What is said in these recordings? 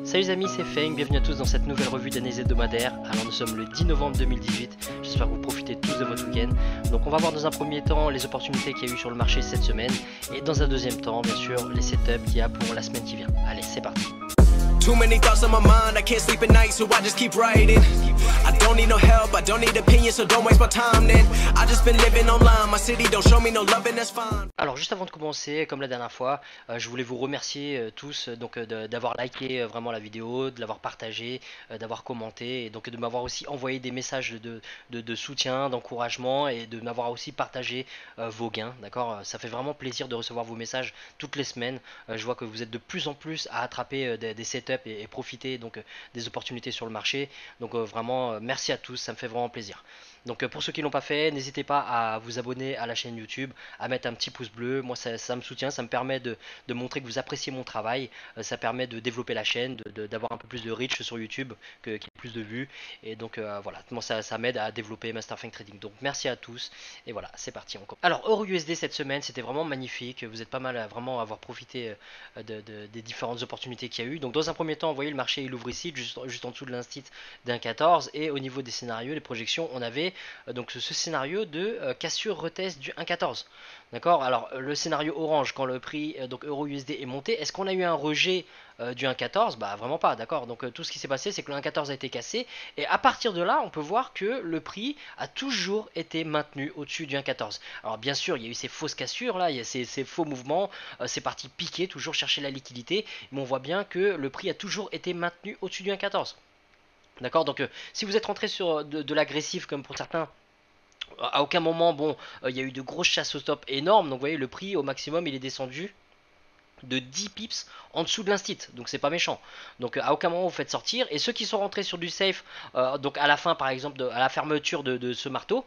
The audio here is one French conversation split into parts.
Salut les amis, c'est Feng, bienvenue à tous dans cette nouvelle revue d'analyse hebdomadaire. Alors nous sommes le 10 novembre 2018, j'espère que vous profitez tous de votre week-end. Donc on va voir dans un premier temps les opportunités qu'il y a eu sur le marché cette semaine et dans un deuxième temps bien sûr les setups qu'il y a pour la semaine qui vient. Allez, c'est parti. Too many thoughts on my mind, I can't sleep at night, so I just keep writing. I don't need no help, I don't need opinions, so don't waste my time then. I just been living online, my city don't show me no love and that's fine. Alors juste avant de commencer, comme la dernière fois, je voulais vous remercier tous d'avoir liké vraiment la vidéo, de l'avoir partagé, d'avoir commenté et donc de m'avoir aussi envoyé des messages de soutien, d'encouragement et de m'avoir aussi partagé vos gains, d'accord. Ça fait vraiment plaisir de recevoir vos messages toutes les semaines. Je vois que vous êtes de plus en plus à attraper des setups et profiter donc des opportunités sur le marché. Donc vraiment merci à tous, ça me fait vraiment plaisir. Donc pour ceux qui l'ont pas fait, n'hésitez pas à vous abonner à la chaîne YouTube, à mettre un petit pouce bleu. Moi ça me soutient, ça me permet de montrer que vous appréciez mon travail, ça permet de développer la chaîne, d'avoir un peu plus de reach sur YouTube, qu'il y ait plus de vues. Et donc voilà, moi ça m'aide à développer Master Feng Trading. Donc merci à tous et voilà, c'est parti. Alors EURUSD cette semaine, c'était vraiment magnifique. Vous êtes pas mal à vraiment avoir profité des différentes opportunités qu'il y a eu. Donc dans un premier temps, vous voyez le marché il ouvre ici, juste en dessous de l'instit d'un 14 et au niveau des scénarios, les projections, on avait donc ce scénario de cassure retest du 1,14. D'accord. Alors le scénario orange, quand le prix donc EURUSD est monté, est-ce qu'on a eu un rejet du 1,14? Bah vraiment pas, d'accord. Donc tout ce qui s'est passé, c'est que le 1,14 a été cassé et à partir de là, on peut voir que le prix a toujours été maintenu au-dessus du 1,14. Alors bien sûr, il y a eu ces fausses cassures là, il y a ces faux mouvements, c'est parti piquer, toujours chercher la liquidité, mais on voit bien que le prix a toujours été maintenu au-dessus du 1,14. D'accord, donc si vous êtes rentré sur de l'agressif comme pour certains, à aucun moment, bon, il y a eu de grosses chasses au stop énormes, donc vous voyez le prix au maximum il est descendu de 10 pips en dessous de l'instit, donc c'est pas méchant. Donc à aucun moment vous faites sortir, et ceux qui sont rentrés sur du safe, donc à la fin par exemple, à la fermeture de ce marteau,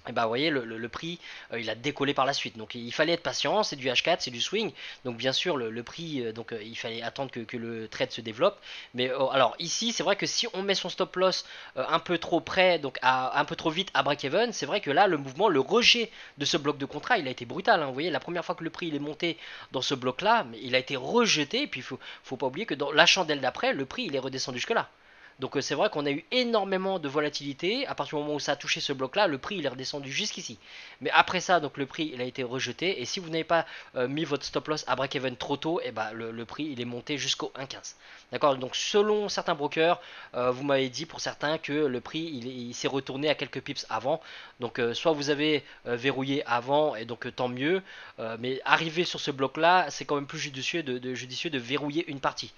et bah vous voyez le prix il a décollé par la suite, donc il fallait être patient, c'est du H4, c'est du swing, donc bien sûr le prix il fallait attendre que le trade se développe, mais alors ici c'est vrai que si on met son stop loss un peu trop près, donc un peu trop vite à break-even, c'est vrai que là le mouvement, le rejet de ce bloc de contrat il a été brutal, hein. Vous voyez la première fois que le prix il est monté dans ce bloc là, mais il a été rejeté, et puis faut pas oublier que dans la chandelle d'après le prix il est redescendu jusque là. Donc c'est vrai qu'on a eu énormément de volatilité. À partir du moment où ça a touché ce bloc là, le prix il est redescendu jusqu'ici. Mais après ça, donc le prix il a été rejeté, et si vous n'avez pas mis votre stop loss à break-even trop tôt, et bah le prix il est monté jusqu'au 1,15. D'accord. Donc selon certains brokers, vous m'avez dit pour certains que le prix il s'est retourné à quelques pips avant. Donc soit vous avez verrouillé avant, et donc tant mieux, mais arriver sur ce bloc là, c'est quand même plus judicieux de verrouiller une partie.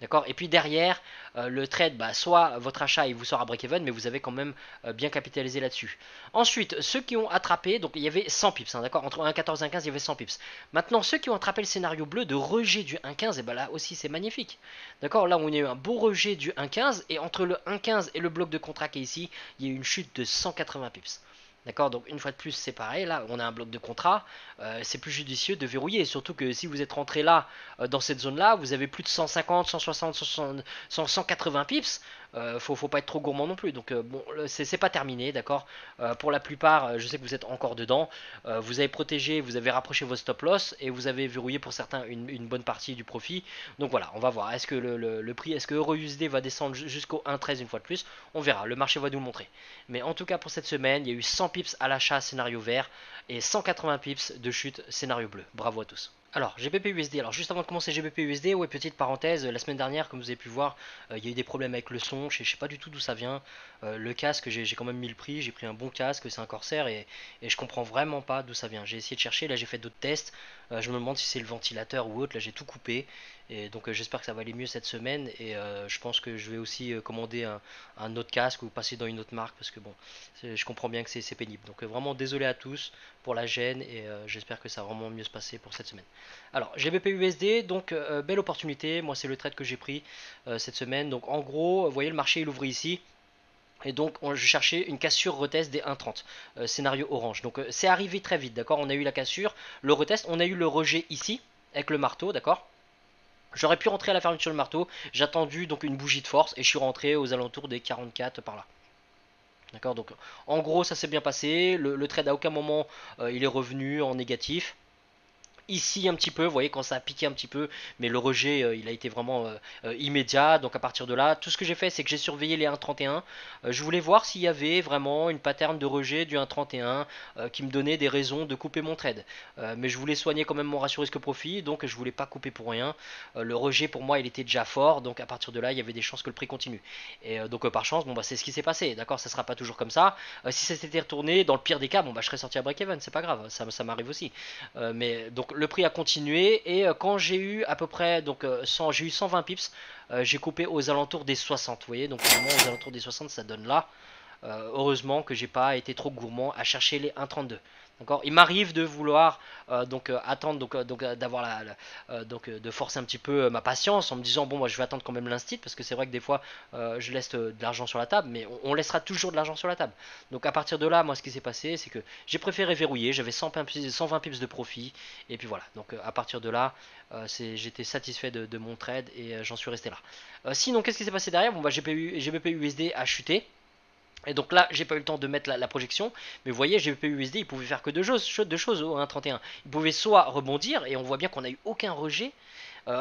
D'accord. Et puis derrière, le trade, bah, soit votre achat il vous sort à break-even, mais vous avez quand même bien capitalisé là-dessus. Ensuite, ceux qui ont attrapé, donc il y avait 100 pips, hein, d'accord, entre 1,14 et 1,15 il y avait 100 pips. Maintenant, ceux qui ont attrapé le scénario bleu de rejet du 1,15, et bah là aussi c'est magnifique. D'accord, là on a eu un beau rejet du 1,15, et entre le 1,15 et le bloc de contrat qui est ici, il y a eu une chute de 180 pips. D'accord, donc une fois de plus c'est pareil, là on a un bloc de contrat, c'est plus judicieux de verrouiller, surtout que si vous êtes rentré là, dans cette zone là, vous avez plus de 150, 160, 180 pips, faut pas être trop gourmand non plus, donc bon, c'est pas terminé, d'accord. Pour la plupart, je sais que vous êtes encore dedans, vous avez protégé, vous avez rapproché vos stop loss, et vous avez verrouillé pour certains une bonne partie du profit, donc voilà, on va voir, est-ce que le prix, est-ce que EURUSD va descendre jusqu'au 1,13 une fois de plus, on verra, le marché va nous le montrer. Mais en tout cas pour cette semaine, il y a eu 100 pips à l'achat scénario vert et 180 pips de chute scénario bleu. Bravo à tous. Alors GBP/USD, alors juste avant de commencer GBP/USD, ouais, petite parenthèse, la semaine dernière comme vous avez pu voir, il y a eu des problèmes avec le son, je sais pas du tout d'où ça vient. Le casque, j'ai quand même mis le prix, j'ai pris un bon casque, c'est un Corsair, et je comprends vraiment pas d'où ça vient. J'ai essayé de chercher, là j'ai fait d'autres tests, je me demande si c'est le ventilateur ou autre, là j'ai tout coupé, et donc j'espère que ça va aller mieux cette semaine, et je pense que je vais aussi commander un autre casque ou passer dans une autre marque, parce que bon, je comprends bien que c'est pénible. Donc vraiment désolé à tous pour la gêne, et j'espère que ça va vraiment mieux se passer pour cette semaine. Alors GBP/USD, donc belle opportunité, moi c'est le trade que j'ai pris cette semaine. Donc en gros, vous voyez le marché il ouvre ici, et donc je cherchais une cassure retest des 1,30, scénario orange. Donc c'est arrivé très vite, d'accord. On a eu la cassure, le retest, on a eu le rejet ici avec le marteau, d'accord. J'aurais pu rentrer à la fermeture du marteau, j'ai attendu donc une bougie de force, et je suis rentré aux alentours des 44 par là. D'accord, donc en gros ça s'est bien passé, le trade à aucun moment il est revenu en négatif. ici un petit peu, vous voyez quand ça a piqué un petit peu, mais le rejet il a été vraiment immédiat. Donc à partir de là, tout ce que j'ai fait c'est que j'ai surveillé les 1,31. Je voulais voir s'il y avait vraiment une pattern de rejet du 1,31 qui me donnait des raisons de couper mon trade. Mais je voulais soigner quand même mon ratio risque profit, donc je voulais pas couper pour rien. Le rejet pour moi il était déjà fort, donc à partir de là il y avait des chances que le prix continue. Et donc par chance, bon bah c'est ce qui s'est passé, d'accord, ça sera pas toujours comme ça. Si ça s'était retourné, dans le pire des cas, bon bah je serais sorti à break-even, c'est pas grave, ça m'arrive aussi. Mais donc le prix a continué et quand j'ai eu à peu près donc j'ai eu 120 pips, j'ai coupé aux alentours des 60, vous voyez, donc vraiment aux alentours des 60 ça donne là. Heureusement que j'ai pas été trop gourmand à chercher les 1,32. D'accord, il m'arrive de vouloir attendre d'avoir de forcer un petit peu ma patience en me disant bon moi je vais attendre quand même l'instit parce que c'est vrai que des fois je laisse de l'argent sur la table, mais on laissera toujours de l'argent sur la table. Donc à partir de là, moi ce qui s'est passé c'est que j'ai préféré verrouiller, j'avais 120 pips de profit et puis voilà. Donc à partir de là j'étais satisfait de mon trade et j'en suis resté là. Sinon qu'est-ce qui s'est passé derrière? Bon bah GBP USD a chuté. Et donc là, j'ai pas eu le temps de mettre la projection, mais vous voyez, GBP USD, il pouvait faire que deux choses au 1,31. Il pouvait soit rebondir, et on voit bien qu'on n'a eu aucun rejet,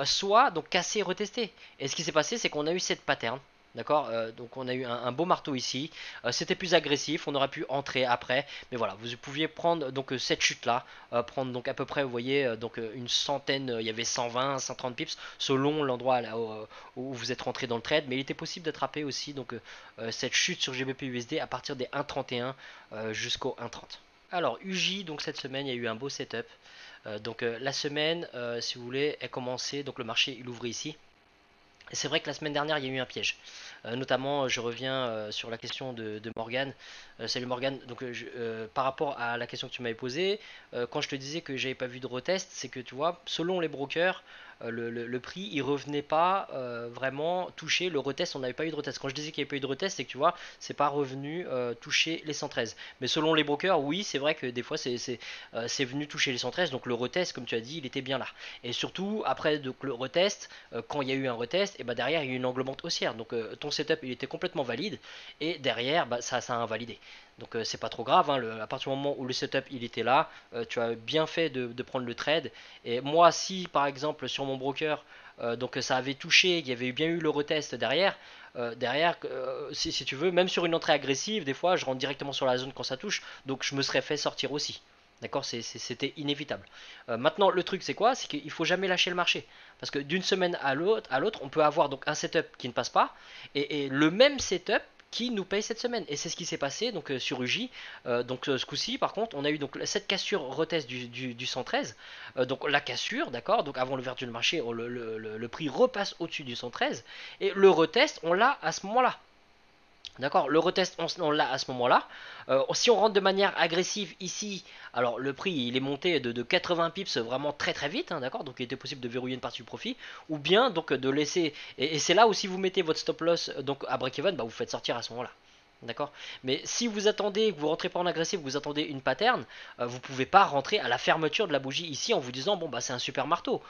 soit donc casser et retester. Et ce qui s'est passé, c'est qu'on a eu cette pattern. D'accord, donc on a eu un beau marteau ici. C'était plus agressif, on aurait pu entrer après, mais voilà, vous pouviez prendre donc cette chute là, prendre donc à peu près, vous voyez, donc une centaine, il y avait 120, 130 pips selon l'endroit là où vous êtes rentré dans le trade, mais il était possible d'attraper aussi donc cette chute sur GBP USD à partir des 1,31 jusqu'au 1,30. Alors UJ, donc cette semaine il y a eu un beau setup. Donc la semaine, si vous voulez, est commencée, donc le marché il ouvre ici. Et c'est vrai que la semaine dernière, il y a eu un piège. Notamment, je reviens sur la question de Morgan. Salut Morgan. Donc, par rapport à la question que tu m'avais posée, quand je te disais que j'avais pas vu de retest, c'est que tu vois, selon les brokers, le prix il revenait pas vraiment toucher le retest. On n'avait pas eu de retest. Quand je disais qu'il n'y avait pas eu de retest, c'est que tu vois, c'est pas revenu toucher les 113. Mais selon les brokers, oui, c'est vrai que des fois c'est venu toucher les 113. Donc le retest, comme tu as dit, il était bien là. Et surtout, après donc, le retest, quand il y a eu un retest, et bah derrière il y a eu une angle monte haussière. Donc ton setup il était complètement valide et derrière bah, ça a invalidé. Donc c'est pas trop grave, hein, à partir du moment où le setup il était là, tu as bien fait de prendre le trade. Et moi si par exemple sur mon broker donc ça avait touché, il y avait bien eu le retest derrière, si tu veux, même sur une entrée agressive, des fois je rentre directement sur la zone quand ça touche, donc je me serais fait sortir aussi. D'accord, c'était inévitable. Maintenant, le truc, c'est quoi? C'est qu'il faut jamais lâcher le marché. Parce que d'une semaine à l'autre, on peut avoir donc un setup qui ne passe pas et le même setup qui nous paye cette semaine. Et c'est ce qui s'est passé donc sur UJ. Ce coup-ci, par contre, on a eu donc cette cassure retest du 113. Donc la cassure, d'accord. Donc avant l'ouverture du marché, le prix repasse au-dessus du 113 et le retest, on l'a à ce moment-là. D'accord, le retest on l'a à ce moment-là. Si on rentre de manière agressive ici, alors le prix il est monté de 80 pips vraiment très très vite, hein, d'accord, donc il était possible de verrouiller une partie du profit, ou bien donc de laisser, et c'est là où si vous mettez votre stop loss donc à break-even, bah, vous faites sortir à ce moment-là. D'accord. Mais si vous attendez, que vous rentrez pas en agressif, vous attendez une pattern, vous pouvez pas rentrer à la fermeture de la bougie ici en vous disant bon bah c'est un super marteau.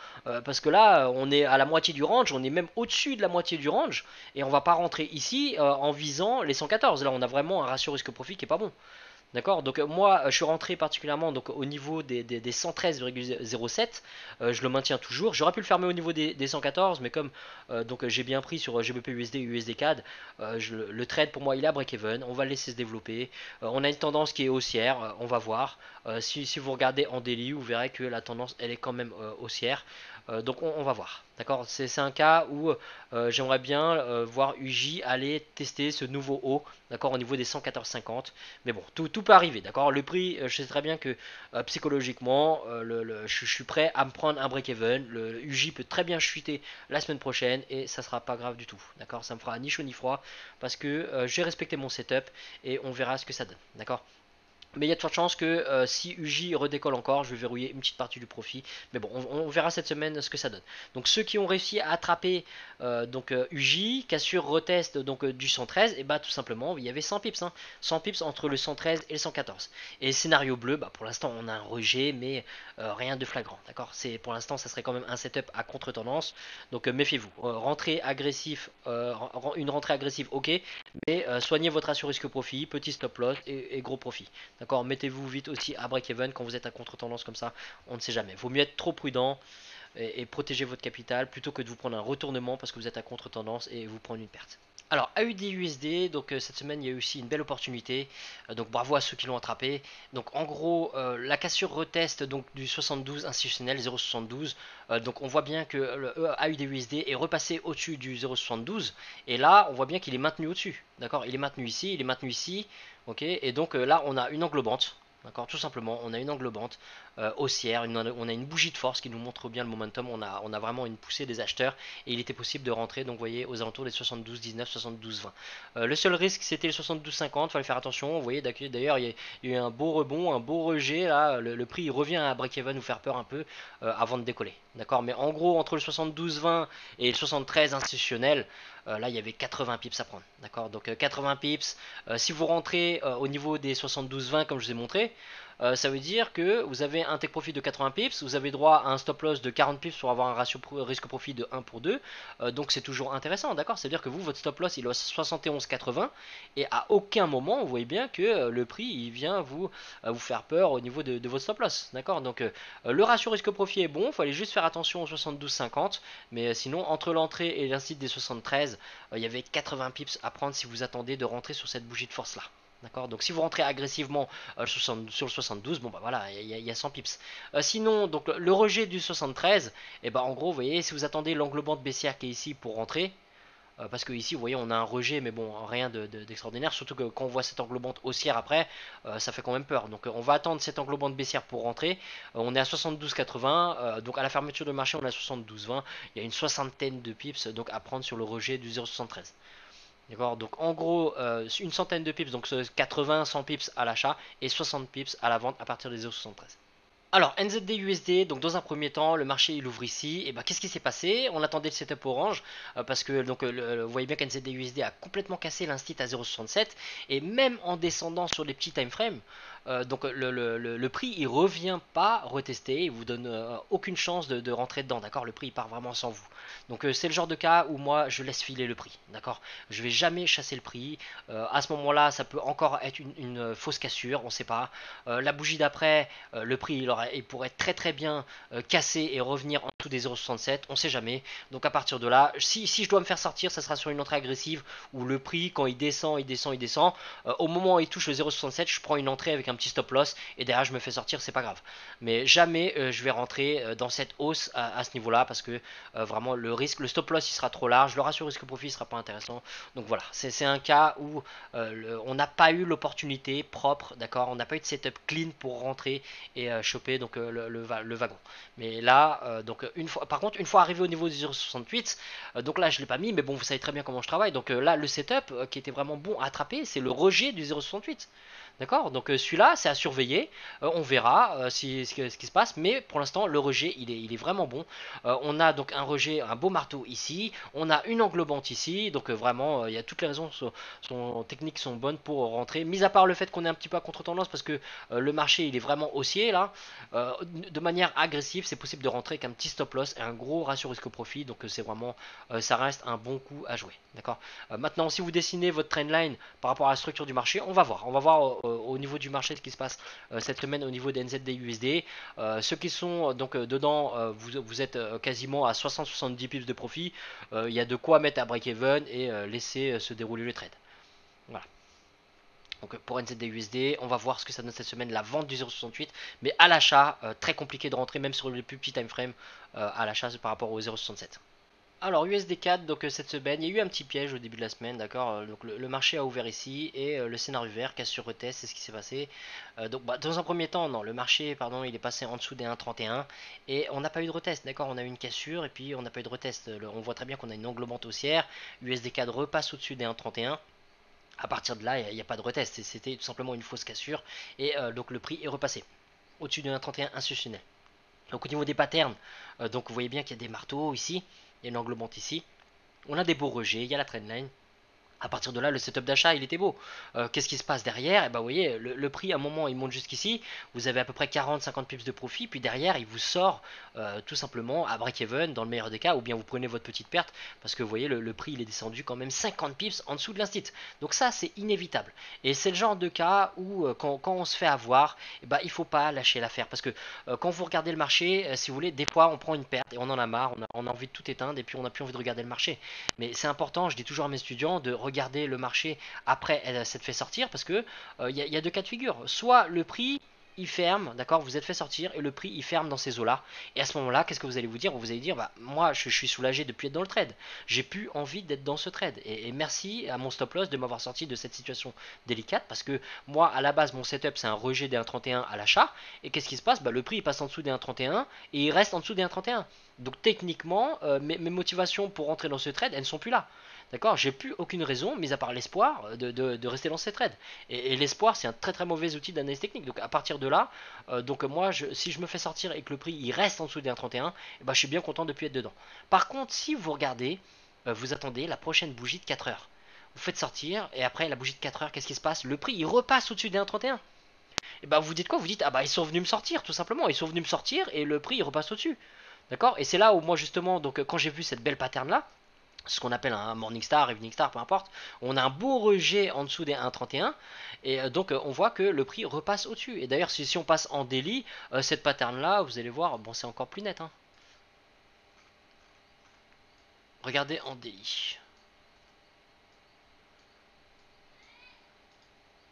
Parce que là on est à la moitié du range, on est même au-dessus de la moitié du range et on va pas rentrer ici en visant les 114. Là on a vraiment un ratio risque-profit qui est pas bon. D'accord, donc moi je suis rentré particulièrement donc, au niveau des 113,07, je le maintiens toujours. J'aurais pu le fermer au niveau des 114, mais comme donc j'ai bien pris sur GBP USD et USD CAD, le trade pour moi il est à break-even, on va le laisser se développer. On a une tendance qui est haussière, on va voir. Si vous regardez en daily, vous verrez que la tendance elle est quand même haussière. Donc on va voir, d'accord. C'est un cas où j'aimerais bien voir UJ aller tester ce nouveau haut, d'accord, au niveau des 114,50. Mais bon, tout peut arriver, d'accord. Le prix, je sais très bien que psychologiquement, je suis prêt à me prendre un break-even. Le UJ peut très bien chuter la semaine prochaine et ça sera pas grave du tout, d'accord. Ça me fera ni chaud ni froid parce que j'ai respecté mon setup et on verra ce que ça donne, d'accord. Mais il y a de fortes chances que si UJ redécolle encore, je vais verrouiller une petite partie du profit. Mais bon, on verra cette semaine ce que ça donne. Donc ceux qui ont réussi à attraper UJ, cassure retest donc, du 113, et bah tout simplement, il y avait 100 pips. Hein, 100 pips entre le 113 et le 114. Et scénario bleu, bah, pour l'instant on a un rejet, mais rien de flagrant. D'accord. Pour l'instant, ça serait quand même un setup à contre-tendance. Donc méfiez-vous. Rentrée agressive, une rentrée agressive, ok. Mais soignez votre ratio risque-profit, petit stop loss et gros profit. D'accord, mettez-vous vite aussi à break-even quand vous êtes à contre-tendance comme ça, on ne sait jamais. Vaut mieux être trop prudent et protéger votre capital plutôt que de vous prendre un retournement parce que vous êtes à contre-tendance et vous prendre une perte. Alors AUD-USD, donc cette semaine il y a eu aussi une belle opportunité, donc bravo à ceux qui l'ont attrapé. Donc en gros la cassure retest donc du 72 institutionnel 0,72, donc on voit bien que le AUD-USD est repassé au-dessus du 0,72 et là on voit bien qu'il est maintenu au-dessus, d'accord, il est maintenu ici, il est maintenu ici, ok, et donc là on a une englobante. D'accord, tout simplement, on a une englobante haussière, on a une bougie de force qui nous montre bien le momentum, on a vraiment une poussée des acheteurs et il était possible de rentrer, donc vous voyez, aux alentours des 72,19, 72,20. Le seul risque c'était le 72,50, il fallait faire attention, vous voyez, d'ailleurs il y a eu un beau rebond, un beau rejet, là, le prix il revient à break-even, nous faire peur un peu avant de décoller. D'accord, mais en gros, entre le 72,20 et le 73 institutionnel, là il y avait 80 pips à prendre. D'accord, donc 80 pips, si vous rentrez au niveau des 72,20 comme je vous ai montré, ça veut dire que vous avez un take profit de 80 pips, vous avez droit à un stop loss de 40 pips pour avoir un ratio risque profit de 1 pour 2, donc c'est toujours intéressant, d'accord, c'est à dire que vous, votre stop loss il est à 71,80 et à aucun moment vous voyez bien que le prix il vient vous faire peur au niveau de votre stop loss, d'accord, donc le ratio risque profit est bon, il fallait juste faire attention au 72,50, mais sinon entre l'entrée et l'incite des 73, il y avait 80 pips à prendre si vous attendez de rentrer sur cette bougie de force là. D'accord, donc si vous rentrez agressivement sur le 72, bon bah voilà, il y a 100 pips. Sinon, donc le rejet du 73, et bah en gros, vous voyez, si vous attendez l'englobante baissière qui est ici pour rentrer, parce que ici, vous voyez, on a un rejet, mais bon, rien d'extraordinaire, surtout que quand on voit cette englobante haussière après, ça fait quand même peur. Donc on va attendre cette englobante baissière pour rentrer. On est à 72,80, donc à la fermeture de marché, on est à 72,20. Il y a une soixantaine de pips donc à prendre sur le rejet du 0,73. D'accord, donc en gros une centaine de pips, donc 80, 100 pips à l'achat et 60 pips à la vente à partir des 0,73. Alors NZD USD, donc dans un premier temps le marché il ouvre ici, et ben qu'est-ce qui s'est passé? On attendait le setup orange parce que donc vous voyez bien qu'NZD USD a complètement cassé l'instit à 0,67 et même en descendant sur les petits time frames, donc le prix il revient pas retester, il vous donne aucune chance de rentrer dedans, d'accord, le prix il part vraiment sans vous. Donc c'est le genre de cas où moi je laisse filer le prix, d'accord, je vais jamais chasser le prix, à ce moment là ça peut encore être une fausse cassure, on sait pas, la bougie d'après le prix il pourrait très bien casser et revenir en dessous des 0,67, on sait jamais, donc à partir de là, si je dois me faire sortir, ça sera sur une entrée agressive où le prix quand il descend, au moment où il touche le 0,67, je prends une entrée avec un petit stop loss et derrière je me fais sortir, c'est pas grave. Mais jamais je vais rentrer dans cette hausse à ce niveau là parce que vraiment le risque, le stop loss il sera trop large, le ratio risque profit sera pas intéressant. Donc voilà, c'est un cas où on n'a pas eu l'opportunité propre, d'accord, on n'a pas eu de setup clean pour rentrer et choper donc le wagon. Mais là donc par contre une fois arrivé au niveau du 0,68, donc là je l'ai pas mis, mais bon vous savez très bien comment je travaille, donc là le setup qui était vraiment bon à attraper, c'est le rejet du 0,68. D'accord, donc celui-là c'est à surveiller, on verra ce qui se passe, mais pour l'instant le rejet il est vraiment bon. On a donc un rejet, un beau marteau ici, on a une englobante ici, donc vraiment il y a toutes les raisons techniques sont bonnes pour rentrer, mis à part le fait qu'on est un petit peu à contre-tendance parce que le marché il est vraiment haussier là, de manière agressive c'est possible de rentrer avec un petit stop loss et un gros ratio risque-profit, donc c'est vraiment, ça reste un bon coup à jouer. D'accord. Maintenant si vous dessinez votre trendline par rapport à la structure du marché, on va voir au niveau du marché ce qui se passe cette semaine au niveau des NZD USD. Ceux qui sont donc dedans, vous êtes quasiment à 60-70 pips de profit. Il y a de quoi mettre à break-even et laisser se dérouler le trade. Voilà. Donc pour NZD USD, on va voir ce que ça donne cette semaine, la vente du 0,68, mais à l'achat, très compliqué de rentrer même sur les plus petits time frames à l'achat par rapport au 0,67. Alors USD4, donc cette semaine, il y a eu un petit piège au début de la semaine, d'accord. Donc le marché a ouvert ici et le scénario vert casse sur retest, c'est ce qui s'est passé. Donc dans un premier temps, non, le marché, pardon, il est passé en dessous des 1,31 et on n'a pas eu de retest, d'accord. On a eu une cassure et puis on n'a pas eu de retest. On voit très bien qu'on a une englobante haussière. USD4 repasse au-dessus des 1,31. À partir de là, il n'y a pas de retest, c'était tout simplement une fausse cassure et donc le prix est repassé au-dessus de 1,31 institutionnel. Donc au niveau des patterns, donc vous voyez bien qu'il y a des marteaux ici. Il y a une englobante ici. On a des beaux rejets, il y a la trendline. À partir de là, le setup d'achat, il était beau. Qu'est-ce qui se passe derrière? Et ben, vous voyez, le prix, à un moment, il monte jusqu'ici. Vous avez à peu près 40-50 pips de profit. Puis derrière, il vous sort tout simplement à break-even, dans le meilleur des cas. Ou bien vous prenez votre petite perte. Parce que vous voyez, le prix, il est descendu quand même 50 pips en dessous de l'instit. Donc ça, c'est inévitable. Et c'est le genre de cas où, quand on se fait avoir, et ben, il ne faut pas lâcher l'affaire. Parce que quand vous regardez le marché, si vous voulez, des fois, on prend une perte et on en a marre. On a envie de tout éteindre et puis on n'a plus envie de regarder le marché. Mais c'est important, je dis toujours à mes étudiants, de regarder le marché après s'être fait sortir, parce que y a deux cas de figure. Soit le prix il ferme, d'accord, vous êtes fait sortir et le prix il ferme dans ces eaux-là. Et à ce moment-là, qu'est-ce que vous allez vous dire? Vous allez dire, bah moi je suis soulagé depuis être dans le trade. J'ai plus envie d'être dans ce trade. Et merci à mon stop loss de m'avoir sorti de cette situation délicate, parce que moi à la base mon setup c'est un rejet des 1,31 à l'achat. Et qu'est-ce qui se passe? Bah, le prix il passe en dessous des 1,31 et il reste en dessous des 1,31. Donc techniquement, mes motivations pour rentrer dans ce trade, elles ne sont plus là. D'accord, j'ai plus aucune raison, mis à part l'espoir, de rester dans ces trades. Et l'espoir, c'est un très très mauvais outil d'analyse technique. Donc à partir de là, donc moi, si je me fais sortir et que le prix il reste en dessous des 1,31, eh ben, je suis bien content de ne plus être dedans. Par contre, si vous regardez, vous attendez la prochaine bougie de 4 heures. Vous faites sortir, et après la bougie de 4 heures, qu'est-ce qui se passe? Le prix il repasse au-dessus des 1,31. Et bah vous dites quoi? Vous dites, ah bah ils sont venus me sortir, tout simplement. Ils sont venus me sortir et le prix il repasse au-dessus. D'accord? Et c'est là où moi justement, donc quand j'ai vu cette belle pattern là, ce qu'on appelle un morning star, evening star, peu importe, on a un beau rejet en dessous des 1,31 et donc on voit que le prix repasse au-dessus. Et d'ailleurs si on passe en daily, cette pattern là, vous allez voir, bon c'est encore plus net. Hein. Regardez en daily.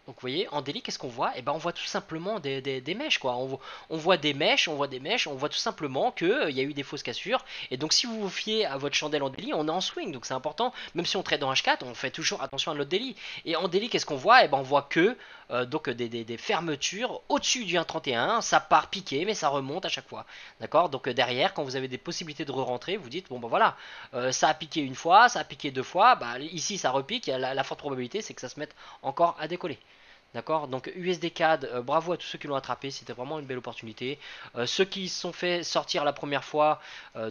Donc vous voyez, en daily, qu'est-ce qu'on voit? Et ben on voit tout simplement des mèches quoi. On voit des mèches, on voit tout simplement qu'il y a eu des fausses cassures. Et donc si vous vous fiez à votre chandelle en daily, on est en swing. Donc c'est important, même si on trade dans H4, on fait toujours attention à notre daily. Et en daily, qu'est-ce qu'on voit? Et ben on voit que donc des fermetures au-dessus du 1,31. Ça part piquer, mais ça remonte à chaque fois. D'accord? Donc derrière, quand vous avez des possibilités de re-rentrer, vous dites, bon ben voilà, ça a piqué une fois, ça a piqué deux fois, bah, ici ça repique, la forte probabilité c'est que ça se mette encore à décoller. D'accord. Donc USD CAD, bravo à tous ceux qui l'ont attrapé, c'était vraiment une belle opportunité. Ceux qui se sont fait sortir la première fois,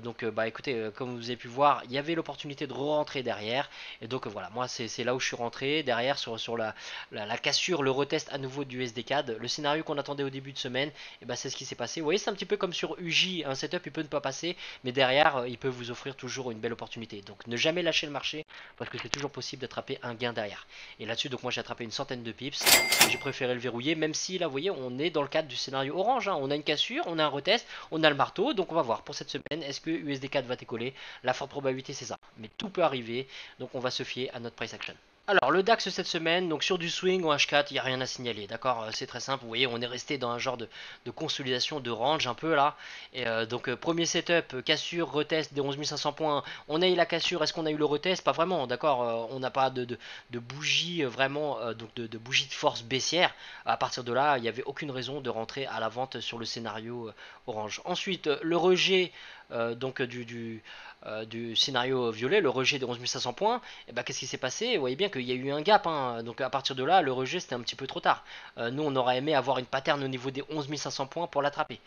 donc bah écoutez, comme vous avez pu voir, il y avait l'opportunité de re-rentrer derrière. Et donc voilà, moi c'est là où je suis rentré, derrière sur la cassure, le retest à nouveau du USD CAD. Le scénario qu'on attendait au début de semaine, et bah, c'est ce qui s'est passé. Vous voyez, c'est un petit peu comme sur UJ, un setup il peut ne pas passer, mais derrière il peut vous offrir toujours une belle opportunité. Donc ne jamais lâcher le marché, parce que c'est toujours possible d'attraper un gain derrière. Et là-dessus, donc moi j'ai attrapé une centaine de pips. J'ai préféré le verrouiller, même si là vous voyez on est dans le cadre du scénario orange, hein. On a une cassure, on a un retest, on a le marteau, donc on va voir pour cette semaine, est-ce que USD4 va décoller? La forte probabilité c'est ça, mais tout peut arriver, donc on va se fier à notre price action. Alors le DAX cette semaine, donc sur du swing en H4, il n'y a rien à signaler, d'accord? C'est très simple, vous voyez, on est resté dans un genre de consolidation, de range un peu là. Et donc premier setup, cassure, retest des 11 500 points. On a eu la cassure, est-ce qu'on a eu le retest? Pas vraiment, d'accord? On n'a pas de bougie vraiment, donc de bougie de force baissière. À partir de là, il n'y avait aucune raison de rentrer à la vente sur le scénario orange. Ensuite, le rejet donc du scénario violet, le rejet des 11 500 points, et ben, qu'est-ce qui s'est passé? Vous voyez bien qu'il y a eu un gap, hein. Donc à partir de là, le rejet c'était un petit peu trop tard. Nous on aurait aimé avoir une pattern au niveau des 11 500 points pour l'attraper.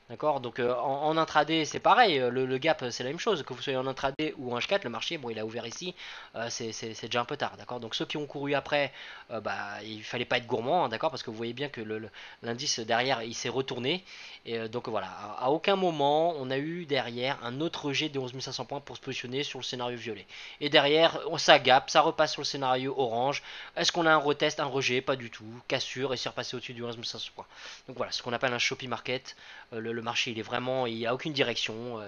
D'accord. Donc en intraday c'est pareil, le gap c'est la même chose, que vous soyez en intraday ou en H4, le marché bon il a ouvert ici, c'est déjà un peu tard, d'accord. Donc ceux qui ont couru après, bah il fallait pas être gourmand, hein, d'accord, parce que vous voyez bien que l'indice derrière il s'est retourné, et donc voilà, à aucun moment on a eu derrière un autre rejet des 11 500 points pour se positionner sur le scénario violet. Et derrière ça gap, ça repasse sur le scénario orange. Est-ce qu'on a un retest, un rejet? Pas du tout, cassure et c'est repassé au-dessus du 11 500 points. Donc voilà, ce qu'on appelle un choppy market. Le marché il est vraiment, il n'y a aucune direction,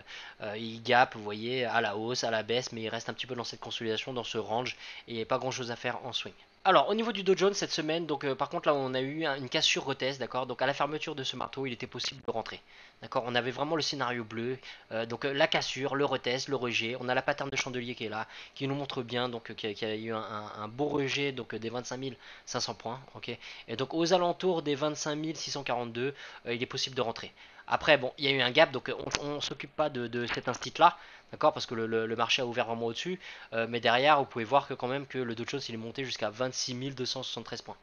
il gap, vous voyez, à la hausse, à la baisse, mais il reste un petit peu dans cette consolidation, dans ce range, et il n'y a pas grand chose à faire en swing. Alors au niveau du Dow Jones cette semaine, donc par contre là on a eu une cassure retest, d'accord, donc à la fermeture de ce marteau il était possible de rentrer, d'accord, on avait vraiment le scénario bleu, donc la cassure, le retest, le rejet, on a la pattern de chandelier qui est là, qui nous montre bien, donc qui a eu un beau rejet donc des 25 500 points, ok, et donc aux alentours des 25 642, il est possible de rentrer. Après, bon, il y a eu un gap, donc on ne s'occupe pas de cet instit-là, d'accord, parce que le marché a ouvert vraiment au-dessus. Mais derrière, vous pouvez voir que quand même que le Dow Jones il est monté jusqu'à 26 273 points.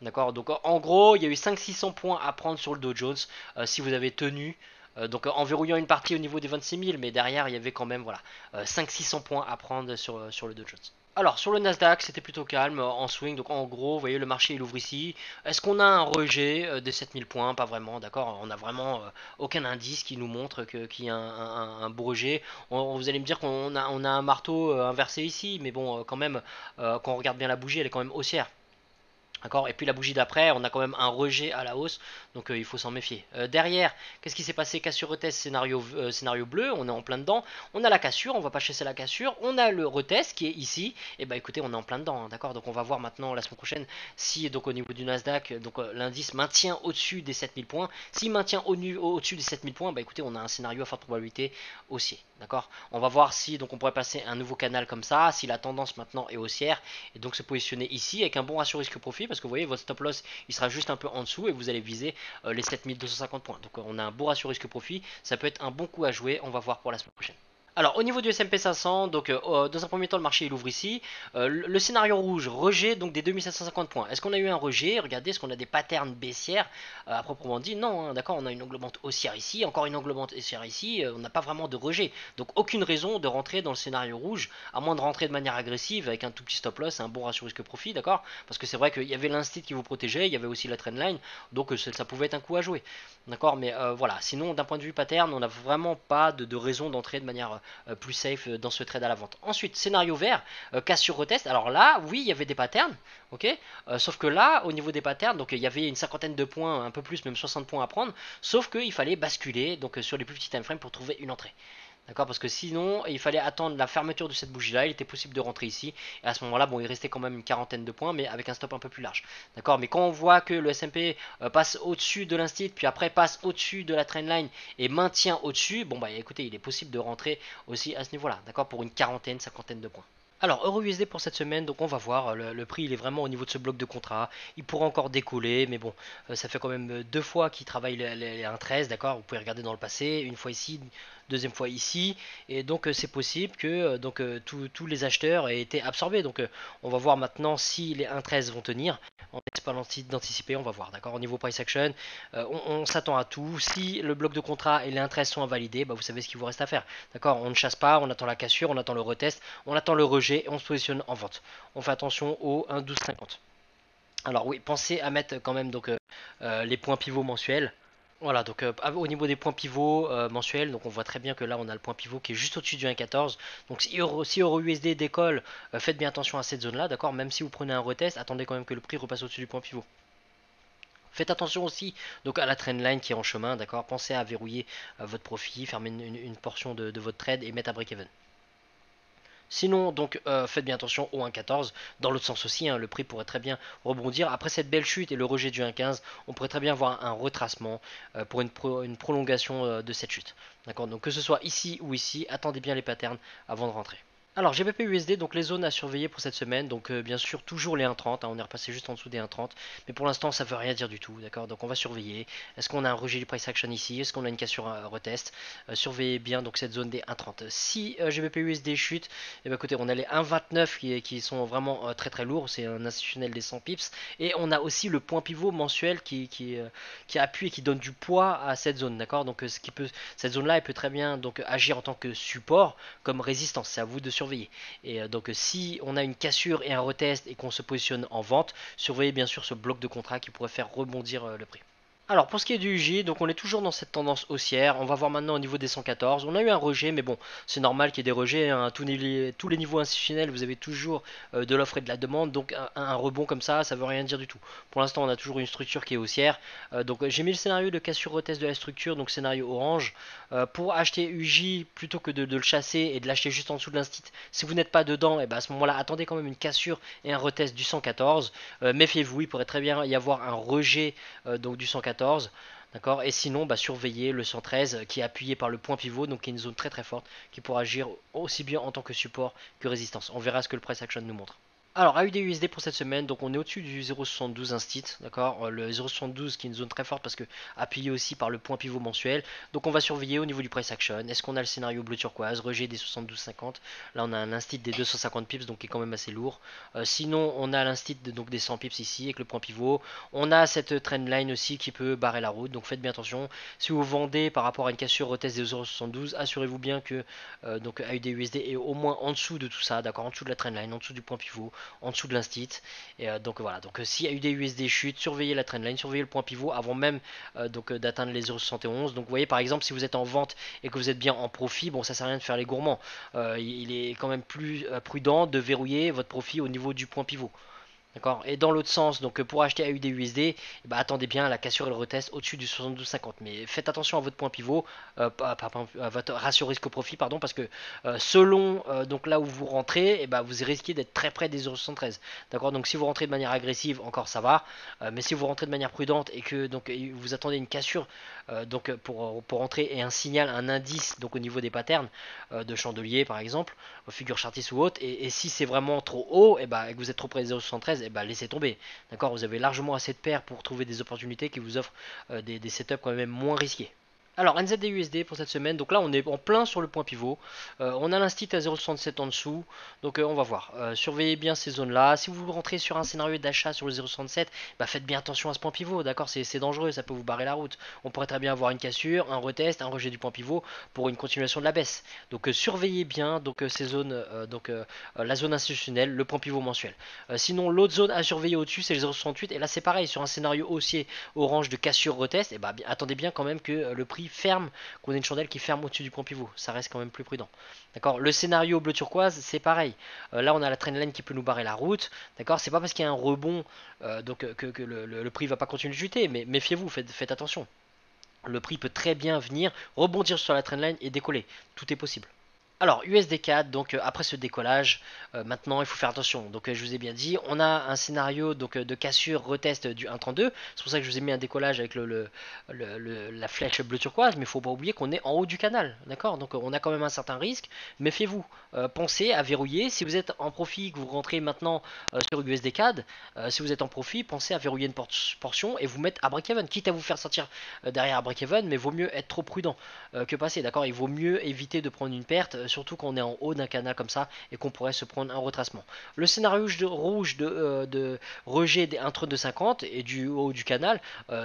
D'accord, donc en gros, il y a eu 500-600 points à prendre sur le Dow Jones si vous avez tenu. Donc en verrouillant une partie au niveau des 26 000, mais derrière, il y avait quand même voilà, 500-600 points à prendre sur le Dow Jones. Alors sur le Nasdaq c'était plutôt calme en swing, donc en gros vous voyez le marché il ouvre ici. Est-ce qu'on a un rejet des 7000 points? Pas vraiment, d'accord. On a vraiment aucun indice qui nous montre qu'il y a un beau rejet. Vous allez me dire qu'on a un marteau inversé ici, mais bon quand même quand on regarde bien la bougie elle est quand même haussière. D'accord. Et puis la bougie d'après, on a quand même un rejet à la hausse, donc il faut s'en méfier. Derrière, qu'est-ce qui s'est passé? Cassure retest, scénario bleu, on est en plein dedans. On a la cassure, on va pas chasser la cassure. On a le retest qui est ici. Et bah écoutez, on est en plein dedans, hein, d'accord. Donc on va voir maintenant la semaine prochaine si donc au niveau du Nasdaq, donc l'indice maintient au-dessus des 7000 points. S'il maintient au-dessus des 7000 points, bah écoutez, on a un scénario à forte probabilité haussier, d'accord. On va voir si donc on pourrait passer un nouveau canal comme ça, si la tendance maintenant est haussière et donc se positionner ici avec un bon ratio risque-profit parce que vous voyez votre stop loss il sera juste un peu en dessous et vous allez viser les 7250 points. Donc on a un bon ratio risque-profit, ça peut être un bon coup à jouer, on va voir pour la semaine prochaine. Alors au niveau du S&P 500, donc dans un premier temps le marché il ouvre ici. Le scénario rouge, rejet donc des 2750 points. Est-ce qu'on a eu un rejet? Regardez, est-ce qu'on a des patterns baissières à proprement dit? Non, hein, d'accord, on a une englobante haussière ici, encore une englobante haussière ici, on n'a pas vraiment de rejet. Donc aucune raison de rentrer dans le scénario rouge, à moins de rentrer de manière agressive avec un tout petit stop loss, un bon ratio risque-profit, d'accord. Parce que c'est vrai qu'il y avait l'instit qui vous protégeait, il y avait aussi la trendline, donc ça pouvait être un coup à jouer. D'accord, mais voilà, sinon d'un point de vue pattern, on n'a vraiment pas de raison d'entrer de manière plus safe dans ce trade à la vente. Ensuite, scénario vert, cassure retest. Alors là, oui, il y avait des patterns, ok. Sauf que là, au niveau des patterns, donc il y avait une cinquantaine de points, un peu plus, même 60 points à prendre. Sauf qu'il fallait basculer donc sur les plus petits time frames pour trouver une entrée. D'accord, parce que sinon il fallait attendre la fermeture de cette bougie là, il était possible de rentrer ici, et à ce moment là, bon il restait quand même une quarantaine de points, mais avec un stop un peu plus large. D'accord, mais quand on voit que le S&P passe au-dessus de l'instit, puis après passe au-dessus de la trendline et maintient au-dessus, bon bah écoutez, il est possible de rentrer aussi à ce niveau là, d'accord, pour une quarantaine, cinquantaine de points. Alors, EURUSD pour cette semaine, donc on va voir, le prix il est vraiment au niveau de ce bloc de contrat, il pourra encore décoller, mais bon, ça fait quand même deux fois qu'il travaille les 1,13, d'accord, vous pouvez regarder dans le passé, une fois ici, deuxième fois ici, et donc c'est possible que tous les acheteurs aient été absorbés, donc on va voir maintenant si les 1,13 vont tenir, on laisse pas d'anticiper, on va voir, d'accord, au niveau price action, on s'attend à tout, si le bloc de contrat et les 1,13 sont invalidés, bah, vous savez ce qu'il vous reste à faire, d'accord, on ne chasse pas, on attend la cassure, on attend le retest, on attend le rejet, et on se positionne en vente. On fait attention au 1,1250. Alors oui, pensez à mettre quand même donc les points pivots mensuels. Voilà, donc au niveau des points pivots mensuels, donc on voit très bien que là on a le point pivot qui est juste au-dessus du 1,14. Donc si EURUSD décolle, faites bien attention à cette zone là, d'accord. Même si vous prenez un retest, attendez quand même que le prix repasse au-dessus du point pivot. Faites attention aussi donc à la trendline qui est en chemin, d'accord. Pensez à verrouiller votre profit, fermer une portion de votre trade et mettre à break-even. Sinon, donc faites bien attention au 1,14. Dans l'autre sens aussi, hein, le prix pourrait très bien rebondir. Après cette belle chute et le rejet du 1,15, on pourrait très bien avoir un retracement pour une prolongation de cette chute. D'accord. Donc que ce soit ici ou ici, attendez bien les patterns avant de rentrer. Alors GBP USD, donc les zones à surveiller pour cette semaine, donc bien sûr toujours les 1,30, hein, on est repassé juste en dessous des 1,30, mais pour l'instant ça veut rien dire du tout, d'accord, donc on va surveiller, est-ce qu'on a un rejet du price action ici, est-ce qu'on a une cassure retest, surveillez bien donc cette zone des 1,30. Si GBP USD chute, et bien écoutez, on a les 1,29 qui sont vraiment très très lourds, c'est un institutionnel des 100 pips, et on a aussi le point pivot mensuel qui appuie et qui donne du poids à cette zone, d'accord, donc cette zone là elle peut très bien donc agir en tant que support comme résistance, c'est à vous de surveiller. Et donc si on a une cassure et un retest et qu'on se positionne en vente, surveillez bien sûr ce bloc de contrat qui pourrait faire rebondir le prix. Alors pour ce qui est du UJ, donc on est toujours dans cette tendance haussière. On va voir maintenant au niveau des 114. On a eu un rejet, mais bon, c'est normal qu'il y ait des rejets. Hein. Tous les niveaux institutionnels, vous avez toujours de l'offre et de la demande. Donc un rebond comme ça veut rien dire du tout. Pour l'instant, on a toujours une structure qui est haussière. Donc j'ai mis le scénario de cassure retest de la structure, donc scénario orange. Pour acheter UJ, plutôt que de le chasser et de l'acheter juste en dessous de l'instit, si vous n'êtes pas dedans, et ben à ce moment-là, attendez quand même une cassure et un retest du 114. Méfiez-vous, il pourrait très bien y avoir un rejet donc du 114. D'accord, et sinon surveillez le 113 qui est appuyé par le point pivot, donc qui est une zone très très forte qui pourra agir aussi bien en tant que support que résistance. On verra ce que le price action nous montre. Alors AUD/USD pour cette semaine, donc on est au-dessus du 0,72 instit, d'accord. Le 0,72 qui est une zone très forte parce que appuyé aussi par le point pivot mensuel. Donc on va surveiller au niveau du price action. Est-ce qu'on a le scénario bleu turquoise, rejet des 72,50. Là on a un instit des 250 pips, donc qui est quand même assez lourd. Sinon on a l'instit donc des 100 pips ici avec le point pivot. On a cette trendline aussi qui peut barrer la route, donc faites bien attention. Si vous vendez par rapport à une cassure retest des 0,72, assurez-vous bien que donc AUD/USD est au moins en dessous de tout ça, d'accord, en dessous de la trendline, en dessous du point pivot, en dessous de l'instit. Et donc voilà, donc si AUD/USD chute, surveillez la trendline, surveillez le point pivot avant même d'atteindre les 0,71. Donc vous voyez par exemple si vous êtes en vente et que vous êtes bien en profit, bon ça sert à rien de faire les gourmands. Il est quand même plus prudent de verrouiller votre profit au niveau du point pivot. D'accord. Et dans l'autre sens, donc pour acheter AUD/USD, attendez bien la cassure et le retest au-dessus du 72,50. Mais faites attention à votre point pivot, à votre ratio risque-profit, pardon, parce que selon donc là où vous rentrez, vous risquez d'être très près des 0,73. D'accord. Donc si vous rentrez de manière agressive, encore ça va. Mais si vous rentrez de manière prudente et que donc vous attendez une cassure donc pour rentrer et un signal, un indice donc au niveau des patterns de chandelier par exemple, figure chartiste ou autre, et si c'est vraiment trop haut, et que vous êtes trop près des 0,73, laissez tomber. D'accord, vous avez largement assez de paires pour trouver des opportunités qui vous offrent des setups quand même moins risqués. Alors NZD/USD pour cette semaine, donc là on est en plein sur le point pivot, on a l'instit à 0,67 en dessous, donc on va voir, surveillez bien ces zones là. Si vous rentrez sur un scénario d'achat sur le 0,67, faites bien attention à ce point pivot, d'accord, c'est dangereux, ça peut vous barrer la route. On pourrait très bien avoir une cassure, un retest, un rejet du point pivot pour une continuation de la baisse. Donc surveillez bien donc ces zones, la zone institutionnelle, le point pivot mensuel. Sinon l'autre zone à surveiller au-dessus c'est le 0,68, et là c'est pareil, sur un scénario haussier orange de cassure retest, attendez bien quand même que le prix ferme, qu'on ait une chandelle qui ferme au-dessus du point pivot, ça reste quand même plus prudent. D'accord. Le scénario bleu turquoise c'est pareil, là on a la trendline qui peut nous barrer la route, d'accord, c'est pas parce qu'il y a un rebond que le prix va pas continuer de chuter, mais méfiez-vous, faites attention, le prix peut très bien venir rebondir sur la trendline et décoller, tout est possible. Alors USD4, donc après ce décollage, maintenant il faut faire attention. Donc je vous ai bien dit, on a un scénario donc de cassure retest du 1,32. C'est pour ça que je vous ai mis un décollage avec la flèche bleu turquoise, mais il ne faut pas oublier qu'on est en haut du canal, d'accord. Donc on a quand même un certain risque. Méfiez-vous, pensez à verrouiller. Si vous êtes en profit, que vous rentrez maintenant sur USD4, si vous êtes en profit, pensez à verrouiller une portion et vous mettre à break-even, quitte à vous faire sortir derrière à break-even, mais vaut mieux être trop prudent que passer, d'accord. Il vaut mieux éviter de prendre une perte, surtout quand on est en haut d'un canal comme ça et qu'on pourrait se prendre un retracement. Le scénario rouge de rejet des 1,3250 et du haut du canal,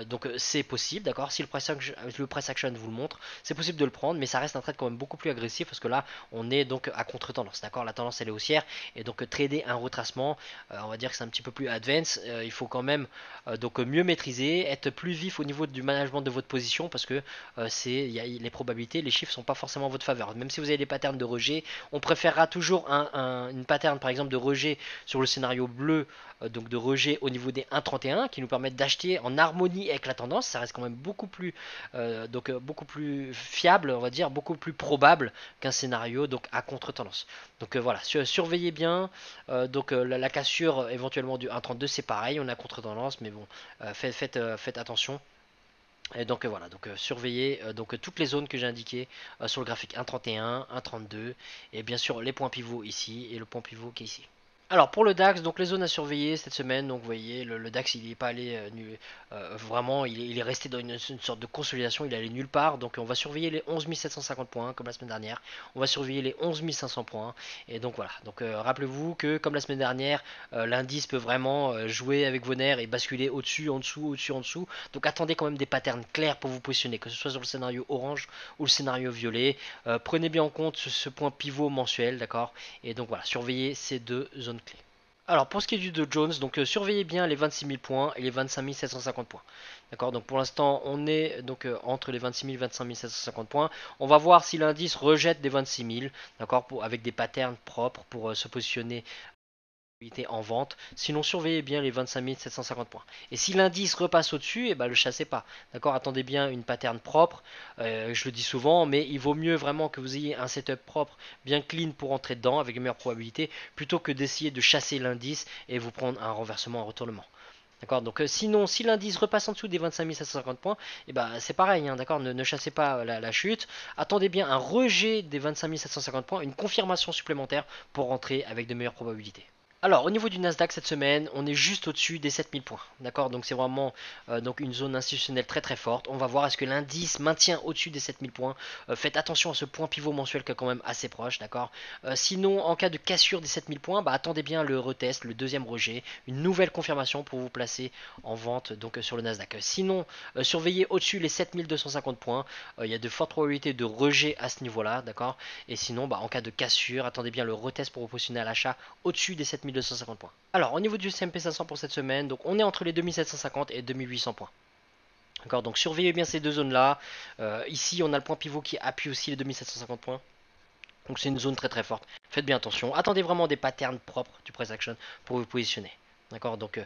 donc c'est possible, d'accord. Si le price action vous le montre, c'est possible de le prendre, mais ça reste un trade quand même beaucoup plus agressif parce que là on est donc à contre-tendance, d'accord. La tendance elle est haussière et donc trader un retracement, on va dire que c'est un petit peu plus advanced. Il faut quand même donc mieux maîtriser, être plus vif au niveau du management de votre position parce que les probabilités, les chiffres sont pas forcément en votre faveur. Même si vous avez des patterns de rejet, on préférera toujours une pattern par exemple de rejet sur le scénario bleu, donc de rejet au niveau des 1,31 qui nous permettent d'acheter en harmonie avec la tendance. Ça reste quand même beaucoup plus beaucoup plus fiable, on va dire, beaucoup plus probable qu'un scénario donc à contre-tendance. Donc voilà, surveillez bien. La cassure éventuellement du 1,32 c'est pareil, on a contre-tendance, mais bon, faites attention. Et donc voilà, donc surveillez toutes les zones que j'ai indiquées sur le graphique 1,31, 1,32 et bien sûr les points pivots ici et le point pivot qui est ici. Alors pour le DAX, donc les zones à surveiller cette semaine, donc vous voyez le DAX il n'est pas allé vraiment, il est resté dans une sorte de consolidation, il est allé nulle part, donc on va surveiller les 11 750 points comme la semaine dernière, on va surveiller les 11 500 points, et donc voilà, donc rappelez-vous que comme la semaine dernière, l'indice peut vraiment jouer avec vos nerfs et basculer au-dessus, en dessous, au-dessus, en dessous, donc attendez quand même des patterns clairs pour vous positionner, que ce soit sur le scénario orange ou le scénario violet, prenez bien en compte ce point pivot mensuel, d'accord, et donc voilà, surveillez ces deux zones clés. Alors pour ce qui est du Dow Jones, donc surveillez bien les 26 000 points et les 25 750 points. D'accord, donc pour l'instant on est donc entre les 26 000 et 25 750 points. On va voir si l'indice rejette des 26 000, d'accord, avec des patterns propres pour se positionner en vente. Sinon surveillez bien les 25 750 points. Et si l'indice repasse au-dessus, le chassez pas. D'accord, attendez bien une pattern propre. Je le dis souvent, mais il vaut mieux vraiment que vous ayez un setup propre, bien clean pour entrer dedans avec une meilleure probabilité, plutôt que d'essayer de chasser l'indice et vous prendre un renversement, un retournement. D'accord, donc sinon si l'indice repasse en dessous des 25 750 points, c'est pareil, hein, d'accord, ne chassez pas la chute, attendez bien un rejet des 25 750 points, une confirmation supplémentaire pour rentrer avec de meilleures probabilités. Alors, au niveau du Nasdaq cette semaine, on est juste au-dessus des 7000 points. D'accord? Donc, c'est vraiment donc une zone institutionnelle très très forte. On va voir est-ce que l'indice maintient au-dessus des 7000 points. Faites attention à ce point pivot mensuel qui est quand même assez proche. D'accord? Sinon, en cas de cassure des 7000 points, bah, attendez bien le retest, le deuxième rejet, une nouvelle confirmation pour vous placer en vente donc sur le Nasdaq. Sinon, surveillez au-dessus les 7250 points. Il y a de fortes probabilités de rejet à ce niveau-là. D'accord? Et sinon, bah, en cas de cassure, attendez bien le retest pour vous positionner à l'achat au-dessus des 7250 points. Alors, au niveau du S&P 500 pour cette semaine, donc on est entre les 2750 et 2800 points. D'accord, donc surveillez bien ces deux zones-là. Ici, on a le point pivot qui appuie aussi les 2750 points. Donc c'est une zone très très forte. Faites bien attention. Attendez vraiment des patterns propres du price action pour vous positionner. D'accord, donc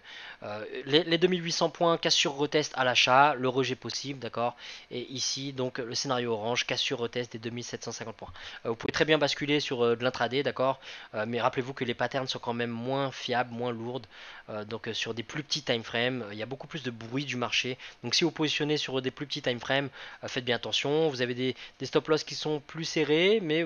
les 2800 points, cassure retest à l'achat, le rejet possible, d'accord. Et ici, donc le scénario orange, cassure retest des 2750 points. Vous pouvez très bien basculer sur de l'intraday, d'accord. Mais rappelez-vous que les patterns sont quand même moins fiables, moins lourdes. Donc sur des plus petits time frames, il y a beaucoup plus de bruit du marché. Donc si vous positionnez sur des plus petits time frames, faites bien attention. Vous avez des stop loss qui sont plus serrés, mais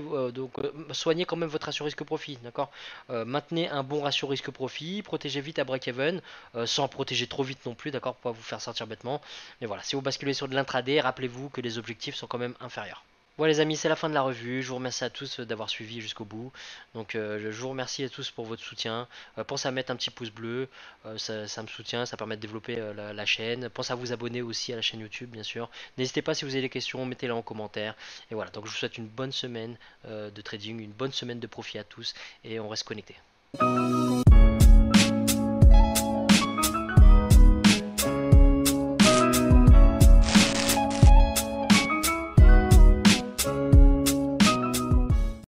soignez quand même votre ratio risque-profit, d'accord. Maintenez un bon ratio risque-profit, protégez vite à break-even, sans protéger trop vite non plus, d'accord, pour pas vous faire sortir bêtement. Mais voilà, si vous basculez sur de l'intraday, rappelez-vous que les objectifs sont quand même inférieurs. Voilà les amis, c'est la fin de la revue. Je vous remercie à tous d'avoir suivi jusqu'au bout. Donc je vous remercie à tous pour votre soutien. Pensez à mettre un petit pouce bleu, ça me soutient, ça permet de développer la chaîne. Pensez à vous abonner aussi à la chaîne YouTube, bien sûr. N'hésitez pas si vous avez des questions, mettez-les en commentaire. Et voilà, donc je vous souhaite une bonne semaine de trading, une bonne semaine de profit à tous et on reste connecté.